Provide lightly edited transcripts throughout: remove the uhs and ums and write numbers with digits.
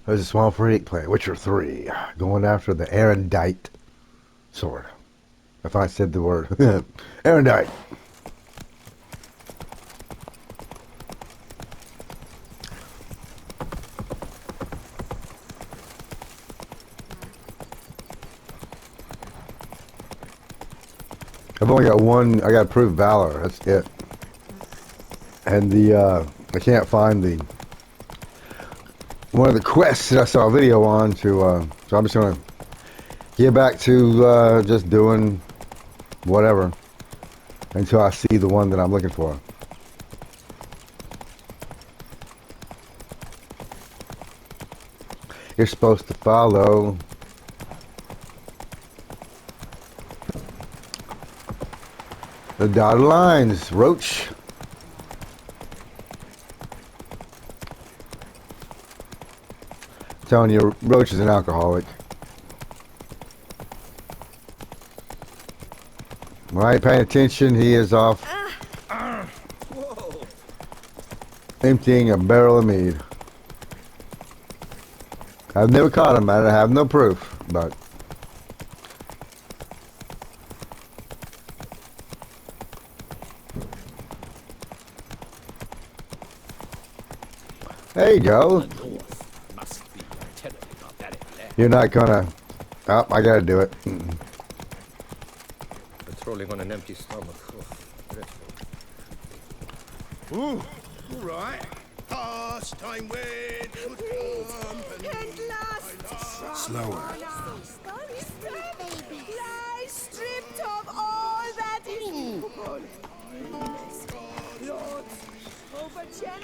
There's a Swamp Freak playing Witcher 3, going after the Erendite sword. If I said the word. Erendite. I've only got one. I got approved valor. That's it. And I can't find one of the quests that I saw a video on to. So I'm just gonna get back to just doing whatever until I see the one that I'm looking for. You're supposed to follow. The dotted lines, Roach. I'm telling you, Roach is an alcoholic. When I ain't paying attention, he is off emptying a barrel of mead. I've never caught him at it. I have no proof, but there you go. You're not gonna. Oh, I gotta do it. Patrolling on an empty stomach. Ooh, all right. Pastime with good company. At last. Slower. Lie stripped of all that is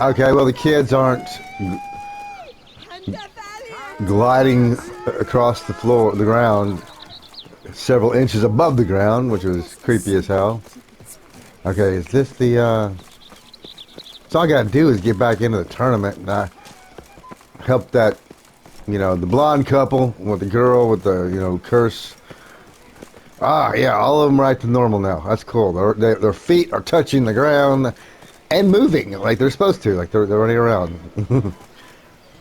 Okay, well the kids aren't gliding across the floor, the ground, several inches above the ground, which was creepy as hell. Okay, is this the, so all I gotta do is get back into the tournament and I help that, you know, the blonde couple with the girl with the, you know, curse. Ah, yeah, all of them right to normal now. That's cool. Their feet are touching the ground and moving like they're supposed to, like they're running around.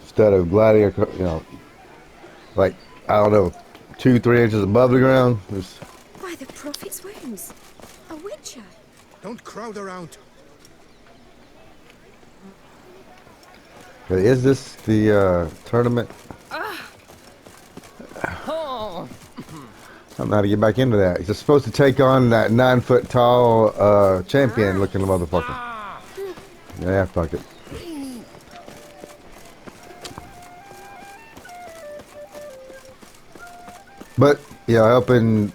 Instead of gliding, you know, like, I don't know, 2-3 inches above the ground. By the prophet's wounds. A witcher. Don't crowd around. Okay, is this the tournament? Oh. I don't know how to get back into that. He's supposed to take on that 9-foot tall champion looking motherfucker. Yeah, fuck it. But yeah, helping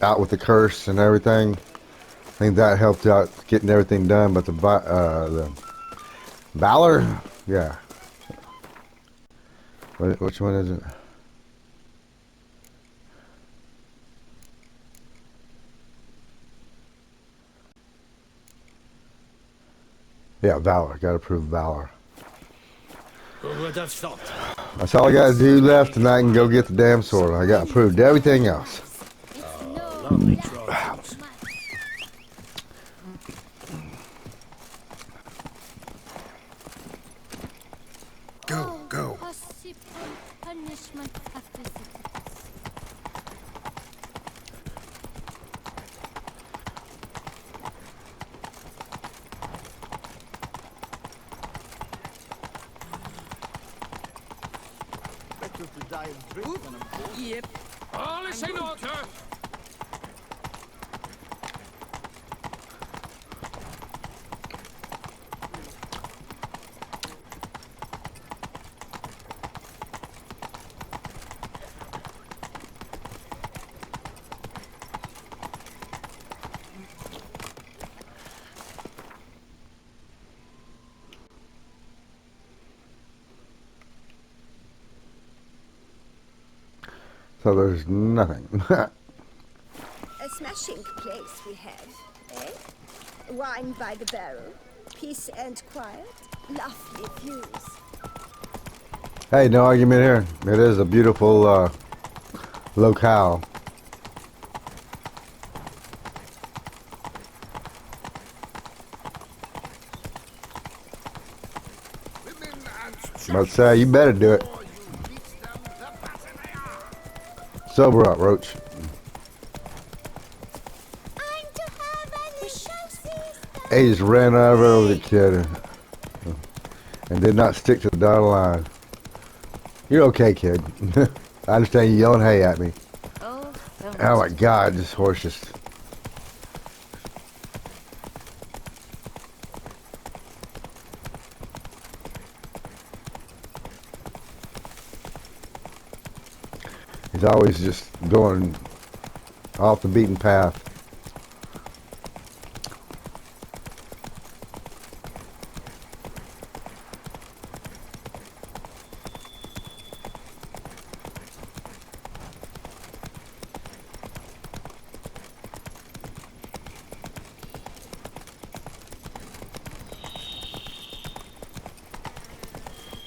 out with the curse and everything. I think that helped out getting everything done. But the Valor, yeah. Which one is it? Yeah, Valor. Gotta prove Valor. Who would have thought? That's all I gotta do left, and I can go get the damn sword. I got approved everything else. Lovely trousers. Go, go. Punishment after sickness. Better to die of drink than of cold. Yep. All is in order. So there's nothing. A smashing place we have, eh? Wine by the barrel, peace and quiet, lovely views. Hey, no argument here. It is a beautiful locale. But say you better do it. Sober up, Roach. I'm to have an He just ran over the kid and did not stick to the dotted line. You're okay, kid. I understand you yelling hey at me. Oh, Oh my God, this horse just... He's always just going off the beaten path.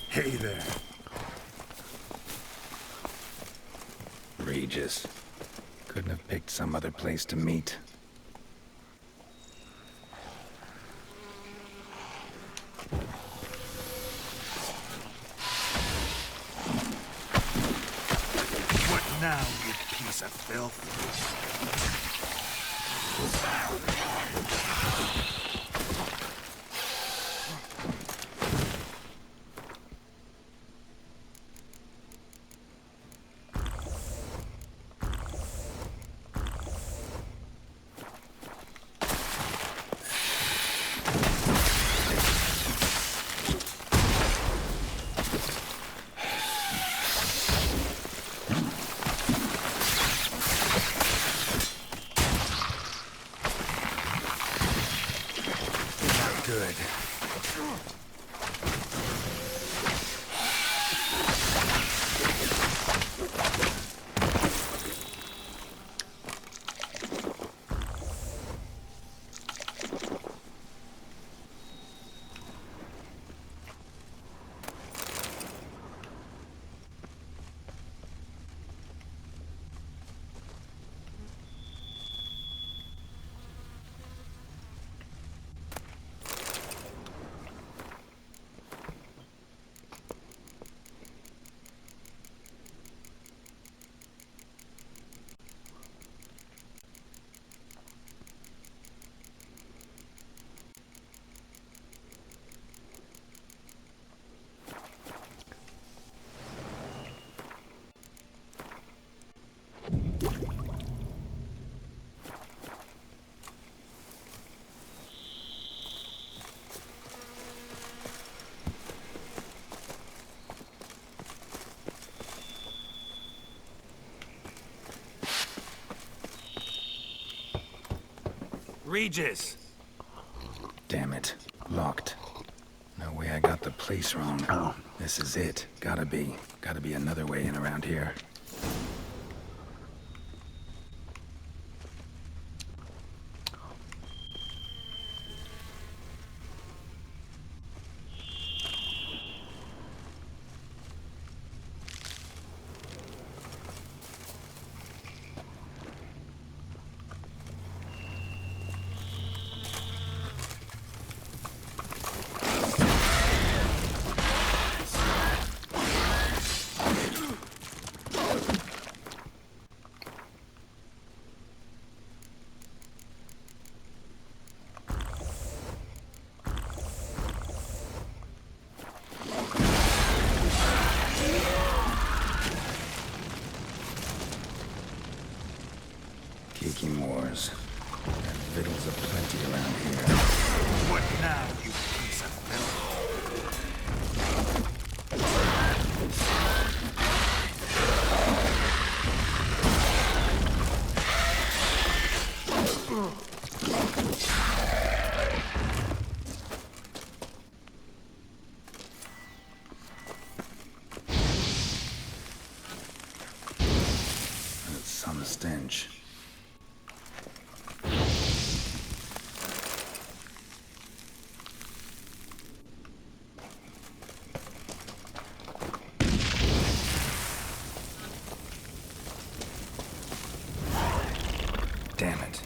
Hey there. Regis. Couldn't have picked some other place to meet. What now, you piece of filth? Good. Regis! Damn it. Locked. No way I got the place wrong. Oh. This is it. Gotta be. Gotta be another way in around here. Kiki Moors. And victuals aplenty around here. What now, you piece of filth? It's some stench. Damn it.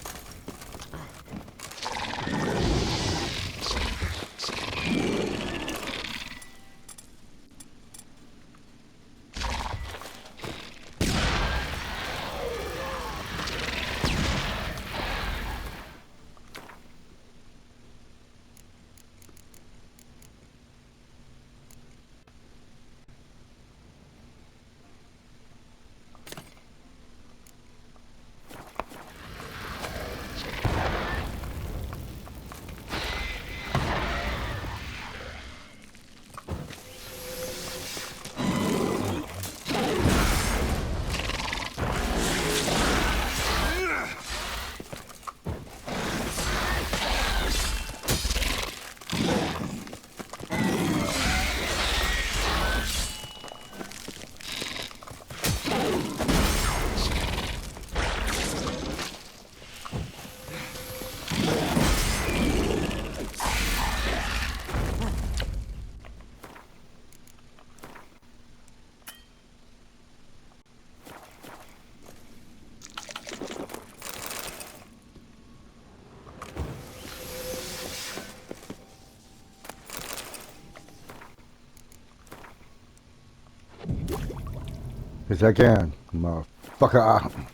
Yes, I can, motherfucker.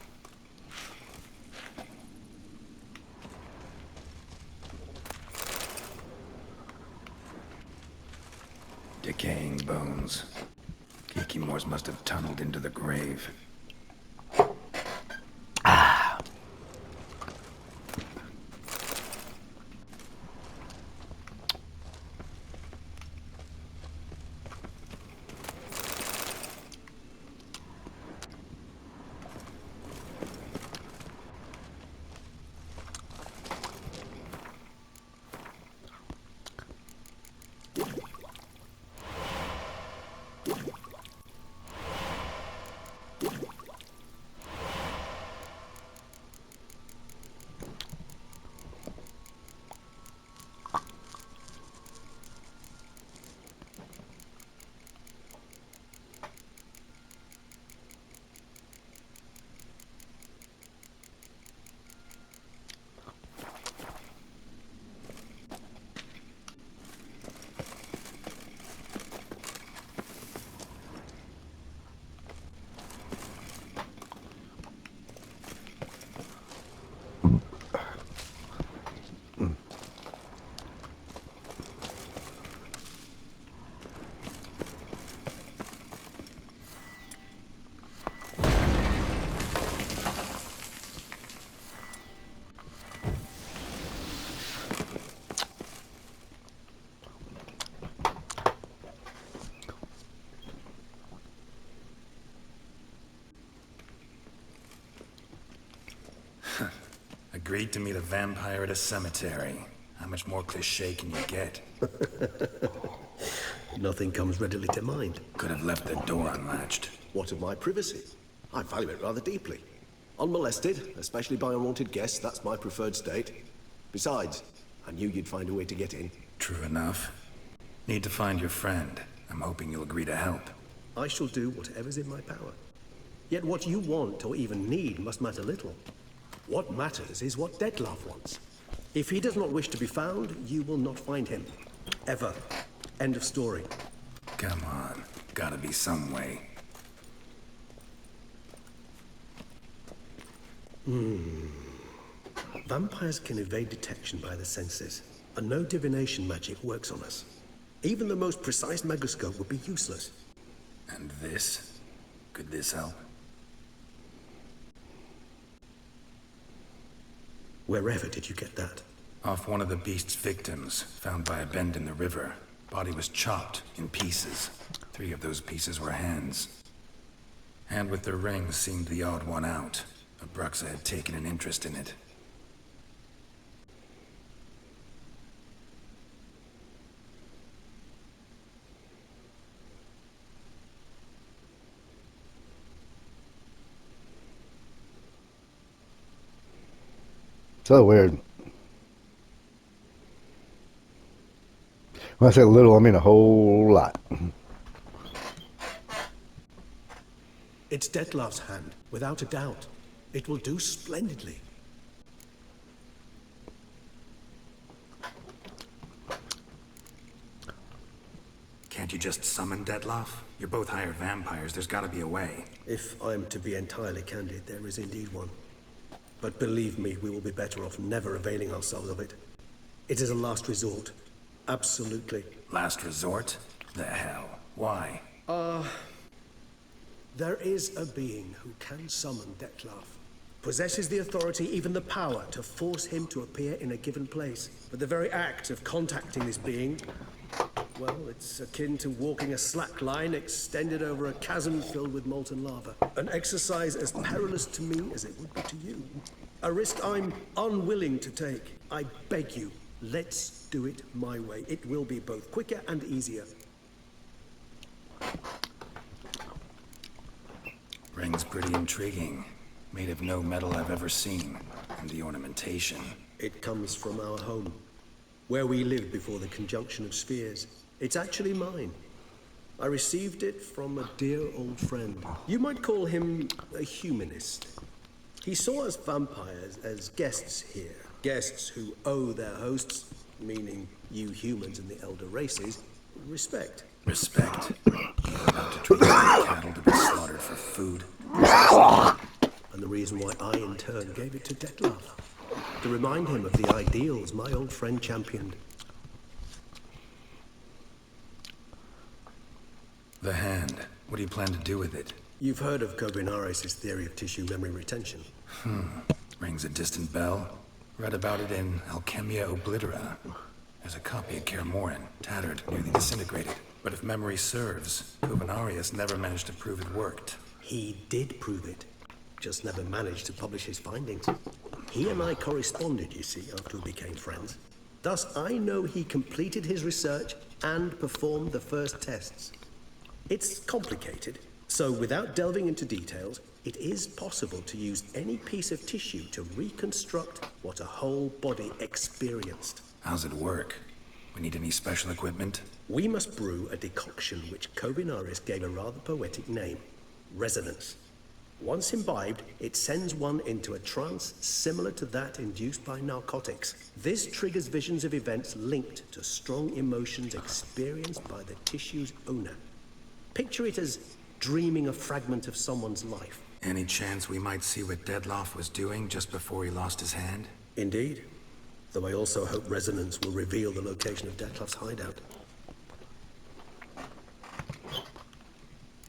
Decaying bones. Kikimores must have tunneled into the grave. Agreed to meet a vampire at a cemetery. How much more cliché can you get? Nothing comes readily to mind. Could have left the door unlatched. What of my privacy? I value it rather deeply. Unmolested, especially by unwanted guests, that's my preferred state. Besides, I knew you'd find a way to get in. True enough. Need to find your friend. I'm hoping you'll agree to help. I shall do whatever's in my power. Yet what you want or even need must matter little. What matters is what Detlef wants. If he does not wish to be found, you will not find him. Ever. End of story. Come on. Gotta be some way. Vampires can evade detection by the senses, and no divination magic works on us. Even the most precise megascope would be useless. And this? Could this help? Wherever did you get that? Off one of the beast's victims, found by a bend in the river. Body was chopped in pieces. 3 of those pieces were hands. Hand with the ring seemed the odd one out. Abruxa had taken an interest in it. So weird. When I say little, I mean a whole lot. It's Detlef's hand, without a doubt. It will do splendidly. Can't you just summon Detlef? You're both hired vampires. There's gotta be a way. If I'm to be entirely candid, there is indeed one. But believe me, we will be better off never availing ourselves of it. It is a last resort. Absolutely. Last resort? The hell? Why? There is a being who can summon Detlef. Possesses the authority, even the power, to force him to appear in a given place. But the very act of contacting this being, well, it's akin to walking a slack line extended over a chasm filled with molten lava. An exercise as perilous to me as it would be to you. A risk I'm unwilling to take. I beg you, let's do it my way. It will be both quicker and easier. Ring's pretty intriguing. Made of no metal I've ever seen. And the ornamentation. It comes from our home, where we lived before the conjunction of spheres. It's actually mine. I received it from a dear old friend. You might call him a humanist. He saw us vampires as guests here. Guests who owe their hosts, meaning you humans and the elder races, respect. Respect. You're about to treat like cattle to be slaughtered for food. reason why I, in turn, gave it to Detlef. To remind him of the ideals my old friend championed. The hand. What do you plan to do with it? You've heard of Kovinaris' theory of tissue memory retention. Rings a distant bell. Read about it in Alchemia Oblitera. There's a copy of Kermoran, tattered, nearly disintegrated. But if memory serves, Kovinaris never managed to prove it worked. He did prove it, just never managed to publish his findings. He and I corresponded, you see, after we became friends. Thus, I know he completed his research and performed the first tests. It's complicated, so without delving into details, it is possible to use any piece of tissue to reconstruct what a whole body experienced. How's it work? We need any special equipment? We must brew a decoction which Kovinaris gave a rather poetic name, resonance. Once imbibed, it sends one into a trance similar to that induced by narcotics. This triggers visions of events linked to strong emotions experienced by the tissue's owner. Picture it as dreaming a fragment of someone's life. Any chance we might see what Detlef was doing just before he lost his hand? Indeed. Though I also hope resonance will reveal the location of Detlef's hideout.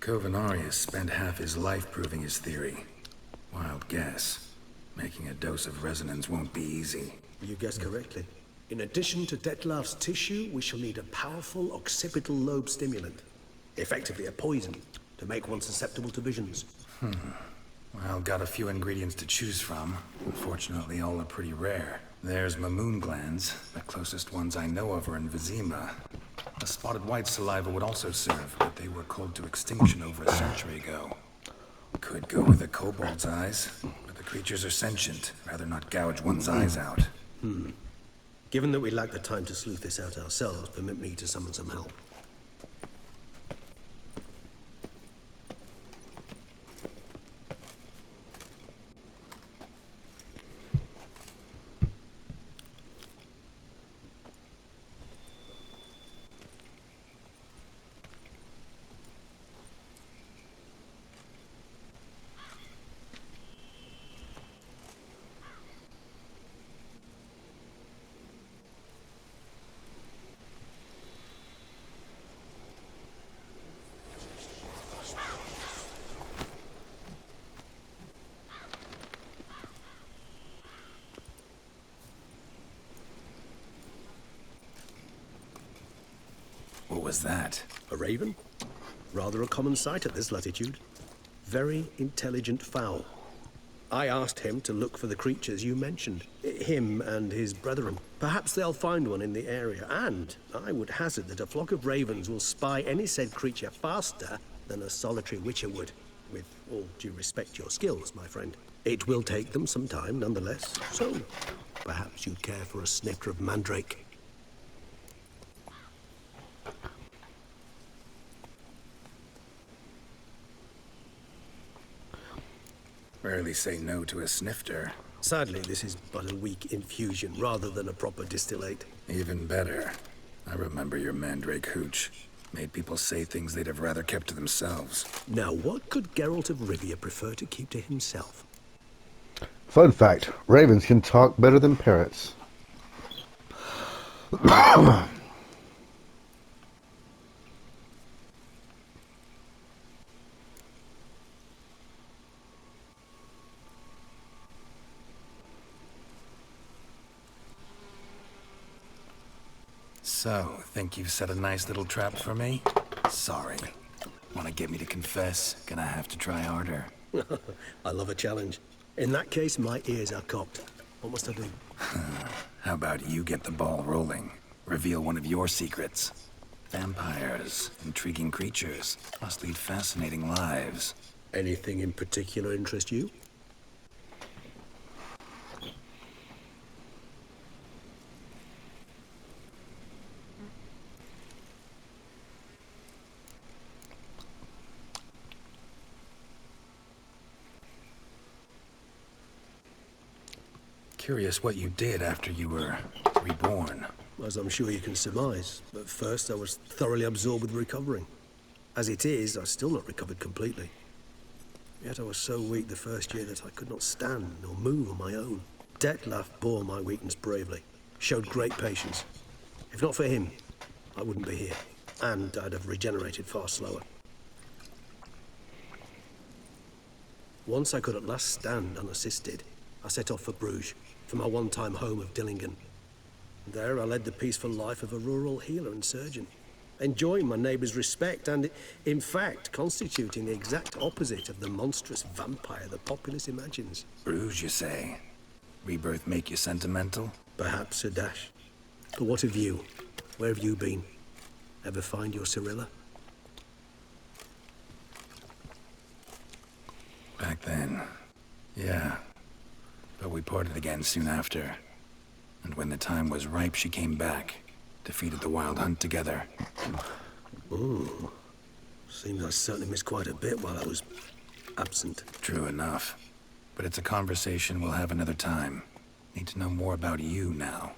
Kovinaris spent half his life proving his theory. Wild guess. Making a dose of resonance won't be easy. You guessed correctly. In addition to Detlef's tissue, we shall need a powerful occipital lobe stimulant. Effectively a poison, to make one susceptible to visions. Well, got a few ingredients to choose from. Unfortunately, all are pretty rare. There's mamoon glands. The closest ones I know of are in Vizima. A spotted white saliva would also serve, but they were cold to extinction over a century ago. Could go with a kobold's eyes, but the creatures are sentient. Rather not gouge one's eyes out. Given that we lack the time to sleuth this out ourselves, permit me to summon some help. What was that? A raven? Rather a common sight at this latitude. Very intelligent fowl. I asked him to look for the creatures you mentioned. Him and his brethren. Perhaps they'll find one in the area, and I would hazard that a flock of ravens will spy any said creature faster than a solitary witcher would. With all due respect to your skills, my friend. It will take them some time, nonetheless. So, perhaps you'd care for a snitter of mandrake. Rarely say no to a snifter. Sadly, this is but a weak infusion rather than a proper distillate. Even better. I remember your mandrake hooch. Made people say things they'd have rather kept to themselves. Now, what could Geralt of Rivia prefer to keep to himself? Fun fact, ravens can talk better than parrots. So, think you've set a nice little trap for me? Sorry. Want to get me to confess? Gonna have to try harder. I love a challenge. In that case, my ears are cocked. What must I do? How about you get the ball rolling? Reveal one of your secrets. Vampires, intriguing creatures, must lead fascinating lives. Anything in particular interest you? Curious what you did after you were reborn. As I'm sure you can surmise. But first, I was thoroughly absorbed with recovering. As it is, I've still not recovered completely. Yet I was so weak the first year that I could not stand nor move on my own. Detlef bore my weakness bravely, showed great patience. If not for him, I wouldn't be here, and I'd have regenerated far slower. Once I could at last stand unassisted, I set off for Bruges, for my one-time home of Dillingen. There I led the peaceful life of a rural healer and surgeon, enjoying my neighbours' respect and, in fact, constituting the exact opposite of the monstrous vampire the populace imagines. Bruges, you say? Rebirth make you sentimental? Perhaps, Sir Dash. But what of you? Where have you been? Ever find your Cyrilla? Back then, yeah. But we parted again soon after. And when the time was ripe, she came back. Defeated the Wild Hunt together. Ooh. Seems I certainly missed quite a bit while I was absent. True enough. But it's a conversation we'll have another time. Need to know more about you now.